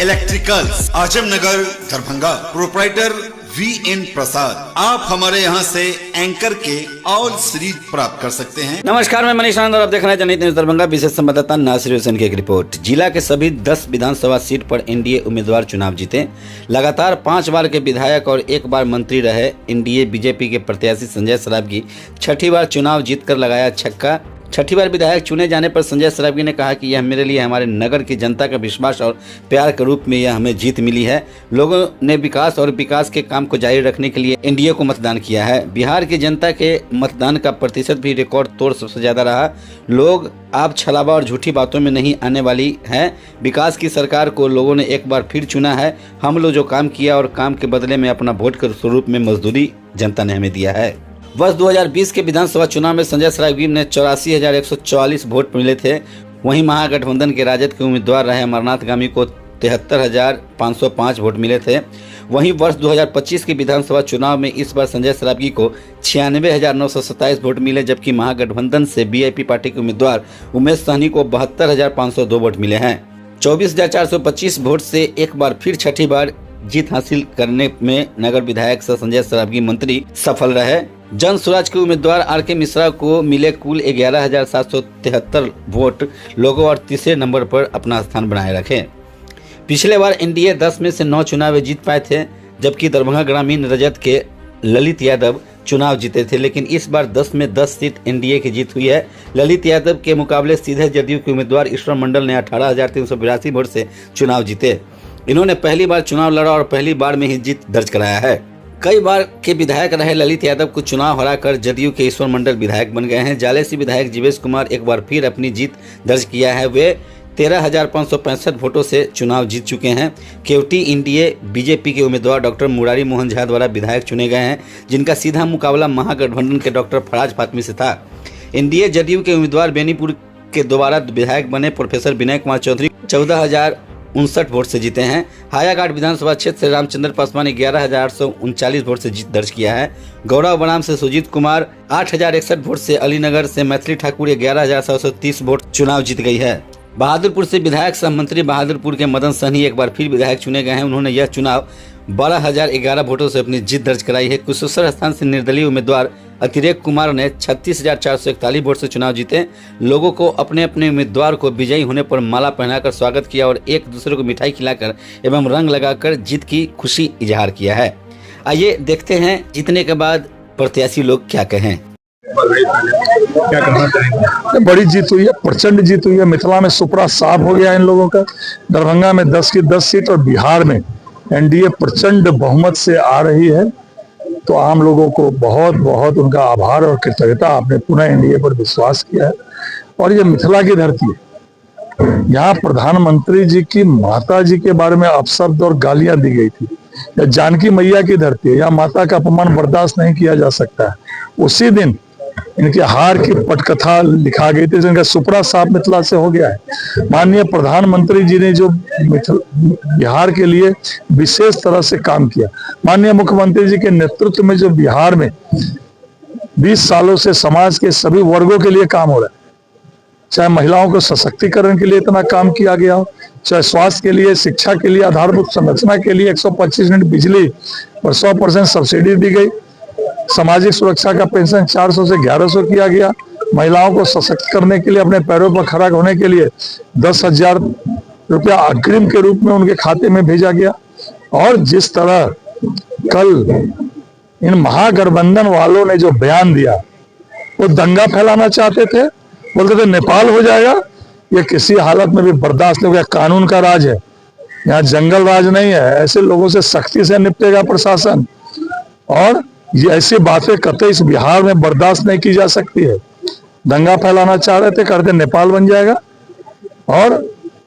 Electricals, Azamnagar, Darbhanga. Proprietor VN प्रसाद। आप हमारे यहाँ से एंकर के ऑल सीरीज प्राप्त कर सकते हैं। नमस्कार, मैं मनीष आनंद और आप देख रहे हैं जनहित न्यूज दरभंगा। विशेष संवाददाता नासिर हुसैन की एक रिपोर्ट। जिला के सभी 10 विधानसभा सीट पर एनडीए उम्मीदवार चुनाव जीते। लगातार 5 बार के विधायक और 1 बार मंत्री रहे एनडीए बीजेपी के प्रत्याशी संजय सरावगी 6ठी बार चुनाव जीतकर लगाया छक्का। 6ठी बार विधायक चुने जाने पर संजय सरावगी ने कहा कि यह मेरे लिए हमारे नगर की जनता का विश्वास और प्यार के रूप में यह हमें जीत मिली है। लोगों ने विकास के काम को जारी रखने के लिए एनडीए को मतदान किया है। बिहार की जनता के मतदान का प्रतिशत भी रिकॉर्ड तोड़ सबसे ज्यादा रहा। लोग आप छलावा और झूठी बातों में नहीं आने वाली है। विकास की सरकार को लोगों ने एक बार फिर चुना है। हम लोग जो काम किया और काम के बदले में अपना वोट के स्वरूप में मजदूरी जनता ने हमें दिया है। वर्ष 2020 के विधानसभा चुनाव में संजय सरावगी ने 84,144 वोट मिले थे। वहीं महागठबंधन के राजद के उम्मीदवार रहे अमरनाथ गामी को 73,505 वोट मिले थे। वहीं वर्ष 2025 के विधानसभा चुनाव में इस बार संजय सरावगी को 96,927 वोट मिले, जबकि महागठबंधन से बीआईपी पार्टी के उम्मीदवार उमेश सहनी को 72,502 वोट मिले हैं। 24,425 वोट से एक बार फिर 6ठी बार जीत हासिल करने में नगर विधायक से संजय सरावगी मंत्री सफल रहे। जन स्वराज के उम्मीदवार आर.के. मिश्रा को मिले कुल 11,773 वोट। लोगों और तीसरे नंबर पर अपना स्थान बनाए रखे। पिछले बार एनडीए 10 में से 9 चुनाव जीत पाए थे, जबकि दरभंगा ग्रामीण रजत के ललित यादव चुनाव जीते थे, लेकिन इस बार 10 में 10 सीट एनडीए की जीत हुई है। ललित यादव के मुकाबले सीधे जदयू के उम्मीदवार ईश्वर मंडल ने 18,382 वोट से चुनाव जीते। इन्होंने पहली बार चुनाव लड़ा और पहली बार में ही जीत दर्ज कराया है। कई बार के विधायक रहे ललित यादव को चुनाव हराकर जदयू के ईश्वर मंडल विधायक बन गए हैं। जालेसी विधायक जीवेश कुमार एक बार फिर अपनी जीत दर्ज किया है। वे 13,565 वोटों से चुनाव जीत चुके हैं। केवटी एनडीए बीजेपी के उम्मीदवार डॉक्टर मुरारी मोहन झा द्वारा विधायक चुने गए हैं, जिनका सीधा मुकाबला महागठबंधन के डॉक्टर फराज फातमी से था। एनडीए जदयू के उम्मीदवार बेनीपुर के दोबारा विधायक बने प्रोफेसर विनय कुमार चौधरी 14,059 वोट से जीते हैं। हायाघाट विधानसभा क्षेत्र से रामचंद्र पासवान 11,839 वोट से जीत दर्ज किया है। गौरव बनाम से सुजीत कुमार 8,061 वोट से, अलीनगर से मैथिली ठाकुर 11,730 वोट चुनाव जीत गई है। बहादुरपुर से विधायक सह मंत्री बहादुरपुर के मदन सहनी एक बार फिर विधायक चुने गए हैं। उन्होंने यह चुनाव 12,011 वोटों से अपनी जीत दर्ज कराई है। कुशेश्वर स्थान से निर्दलीय उम्मीदवार अतिरेक कुमार ने 36,441 वोट से चुनाव जीते। लोगों को अपने अपने उम्मीदवार को विजयी होने पर माला पहनाकर स्वागत किया और एक दूसरे को मिठाई खिलाकर एवं रंग लगाकर जीत की खुशी इजहार किया है। आइए देखते हैं जीतने के बाद प्रत्याशी लोग क्या कहें। क्या कहना चाहेंगे? बड़ी जीत हुई है, प्रचंड जीत हुई है। मिथिला में सुपड़ा साफ हो गया इन लोगों का। दरभंगा में 10 की 10 सीट और बिहार में एनडीए प्रचंड बहुमत से आ रही है। तो आम लोगों को बहुत बहुत उनका आभार और कृतज्ञता। आपने पुनः एनडीए पर विश्वास किया है। और ये मिथिला की धरती है। यहाँ प्रधानमंत्री जी की माता जी के बारे में अपशब्द और गालियां दी गई थी। यह जानकी मैया की धरती है। यहाँ माता का अपमान बर्दाश्त नहीं किया जा सकता है। उसी दिन इनके हार की पटकथा लिखा गई थी, जिनका सुपड़ा साफ मिथिला से हो गया है। माननीय प्रधानमंत्री जी ने जो बिहार के लिए विशेष तरह से काम किया, माननीय मुख्यमंत्री जी के नेतृत्व में जो बिहार में 20 सालों से समाज के सभी वर्गों के लिए काम हो रहा है, चाहे महिलाओं को सशक्तिकरण के लिए इतना काम किया गया हो, चाहे स्वास्थ्य के लिए, शिक्षा के लिए, आधारभूत संरचना के लिए 125 यूनिट बिजली और 100% सब्सिडी दी गई। सामाजिक सुरक्षा का पेंशन 400 से 1100 किया गया। महिलाओं को सशक्त करने के लिए, अपने पैरों पर खड़ा होने के लिए 10,000 रुपया अग्रिम के रूप में उनके खाते में भेजा गया। और जिस तरह कल इन महागठबंधन वालों ने जो बयान दिया, वो दंगा फैलाना चाहते थे। बोलते थे नेपाल हो जाएगा, ये किसी हालत में भी बर्दाश्त नहीं होगा। कानून का राज है, यहाँ जंगल राज नहीं है। ऐसे लोगों से सख्ती से निपटेगा प्रशासन। और ये ऐसी बातें कतई इस बिहार में बर्दाश्त नहीं की जा सकती है। दंगा फैलाना चाह रहे थे, कहते नेपाल बन जाएगा। और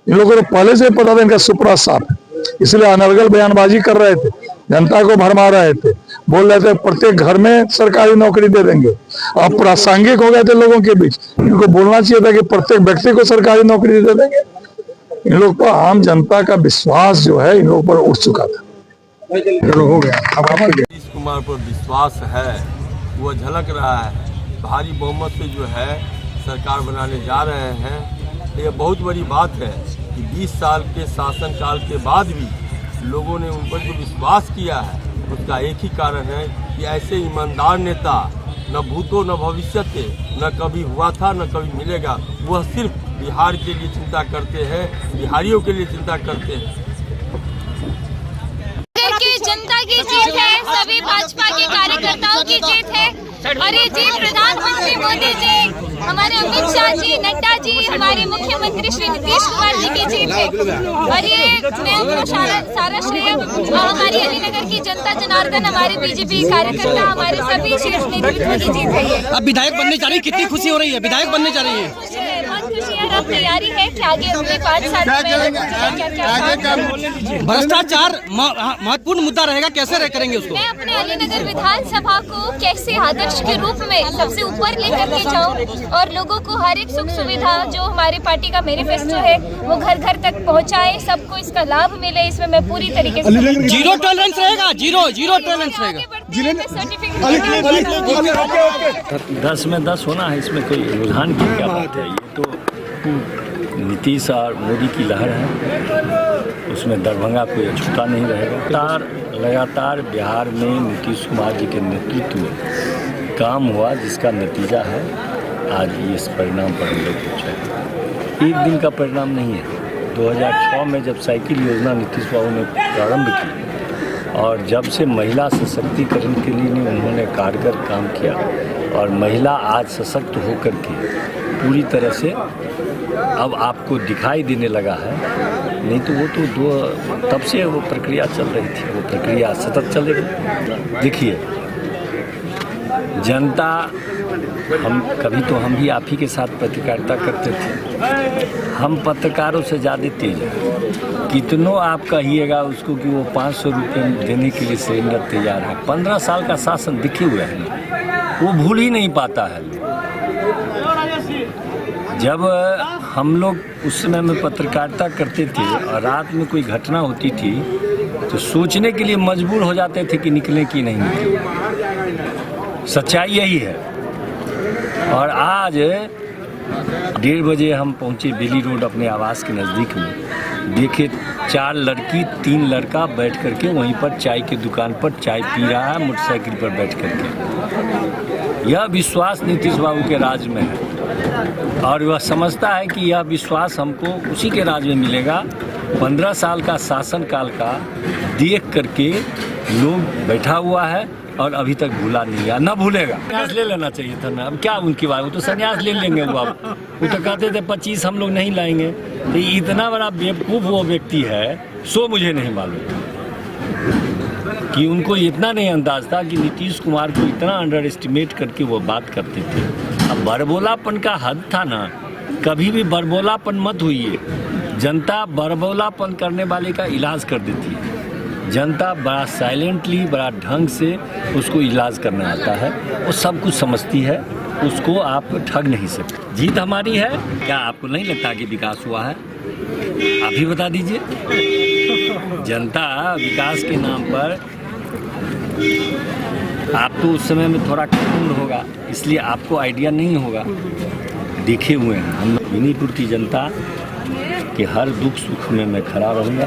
इन लोगों को पहले से पता था इनका सुपड़ा साफ है, इसलिए अनर्गल बयानबाजी कर रहे थे, जनता को भरमा रहे थे। बोल रहे थे प्रत्येक घर में सरकारी नौकरी दे देंगे। अब प्रासंगिक हो गए थे लोगों के बीच। इनको बोलना चाहिए था कि प्रत्येक व्यक्ति को सरकारी नौकरी दे देंगे। इन लोग पर आम जनता का विश्वास जो है इन लोगों पर उठ चुका था। चलो हो गया। अब नीतीश कुमार पर विश्वास है, वो झलक रहा है। भारी बहुमत से जो है सरकार बनाने जा रहे हैं। ये बहुत बड़ी बात है। कि 20 साल के शासनकाल के बाद भी लोगों ने उन पर जो विश्वास किया है उसका एक ही कारण है कि ऐसे ईमानदार नेता न भूतो न भविष्यते न कभी हुआ था न कभी मिलेगा। वह सिर्फ बिहार के लिए चिंता करते हैं, बिहारियों के लिए चिंता करते हैं। जनता की जीत है, सभी भाजपा के कार्यकर्ताओं की जीत है और ये जीत प्रधानमंत्री मोदी जी, हमारे अमित शाह जी, नड्डा जी, हमारे मुख्यमंत्री श्री नीतीश कुमार जी की जीत है। और ये मैं उनको सारा श्रेय हमारी अलीनगर की जनता जनार्दन, हमारे बीजेपी कार्यकर्ता, हमारे सभी शीर्ष नेतृत्व की जीत है ये। अब विधायक बनने जा रही है, कितनी खुशी हो रही है? विधायक बनने जा रही है, बहुत खुशी है। अब तैयारी है कि आगे अगले 5 साल में क्या भ्रष्टाचार महत्वपूर्ण मुद्दा रहेगा, कैसे करेंगे उसको? मैं अपने अलीनगर विधानसभा को कैसे आदर्श के रूप में सबसे ऊपर लेकर के जाऊं और लोगों को हर एक सुख सुविधा जो हमारी पार्टी का मैनिफेस्टो है वो घर घर तक पहुंचाए, सबको इसका लाभ मिले, इसमें मैं पूरी तरीके से जीरो टॉलरेंस रहेगा, जीरो टॉलरेंस रहेगा। 10 में 10 होना है, इसमें कोई रुझान की क्या बात है? ये तो नीतीश और मोदी की लहर है, उसमें दरभंगा कोई अछूता नहीं रहेगा। लगातार बिहार में नीतीश कुमार जी के नेतृत्व में काम हुआ, जिसका नतीजा है आज इस परिणाम पर हम लोग पहुँचे। एक दिन का परिणाम नहीं है। 2006 में जब साइकिल योजना नीतीश बाबू ने प्रारंभ की और जब से महिला सशक्तिकरण के लिए उन्होंने कारगर काम किया और महिला आज सशक्त होकर के पूरी तरह से अब आपको दिखाई देने लगा है। नहीं तो वो तो तब से वो प्रक्रिया चल रही थी, वो प्रक्रिया सतत चलेगी। देखिए, जनता हम भी आप ही के साथ पत्रकारिता करते थे। हम पत्रकारों से ज़्यादा तेज हैं। कितनों आप कहिएगा उसको कि वो 500 रुपये देने के लिए सिलेंडर तैयार है। 15 साल का शासन दिखे हुए है, वो भूल ही नहीं पाता है। जब हम लोग उस समय में पत्रकारिता करते थे और रात में कोई घटना होती थी तो सोचने के लिए मजबूर हो जाते थे कि निकलें कि नहीं निकलें। सच्चाई यही है। और आज 1:30 बजे हम पहुंचे बेली रोड अपने आवास के नज़दीक में। देखे 4 लड़की 3 लड़का बैठ करके वहीं पर चाय की दुकान पर चाय पी रहा है, मोटरसाइकिल पर बैठ करके। यह विश्वास नीतीश बाबू के राज में है और वह समझता है कि यह विश्वास हमको उसी के राज में मिलेगा। 15 साल का शासनकाल का देख करके लोग बैठा हुआ है और अभी तक भूला नहीं है, न भूलेगा। संन्यास ले लेना चाहिए था ना, अब क्या उनकी बात, वो तो संन्यास ले लेंगे। वो तो कहते थे 25 हम लोग नहीं लाएंगे। तो इतना बड़ा बेवकूफ़ वो व्यक्ति है, सो मुझे नहीं मालूम कि उनको इतना नहीं अंदाज था कि नीतीश कुमार को इतना अंडर एस्टिमेट करके वो बात करते थे। अब बरबोलापन का हद था ना, कभी भी बरबोलापन मत होइए। जनता बरबोलापन करने वाले का इलाज कर देती है। जनता बड़ा साइलेंटली, बड़ा ढंग से उसको इलाज करना आता है, वो सब कुछ समझती है, उसको आप ठग नहीं सकते। जीत हमारी है। क्या आपको नहीं लगता कि विकास हुआ है? आप ही बता दीजिए। जनता विकास के नाम पर, आप तो उस समय में थोड़ा कम होगा इसलिए आपको आइडिया नहीं होगा। देखे हुए हैं हम बेनीपुर की जनता के हर दुख सुख में मैं खड़ा रहूँगा,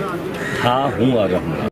था, हूँ और रहूँगा।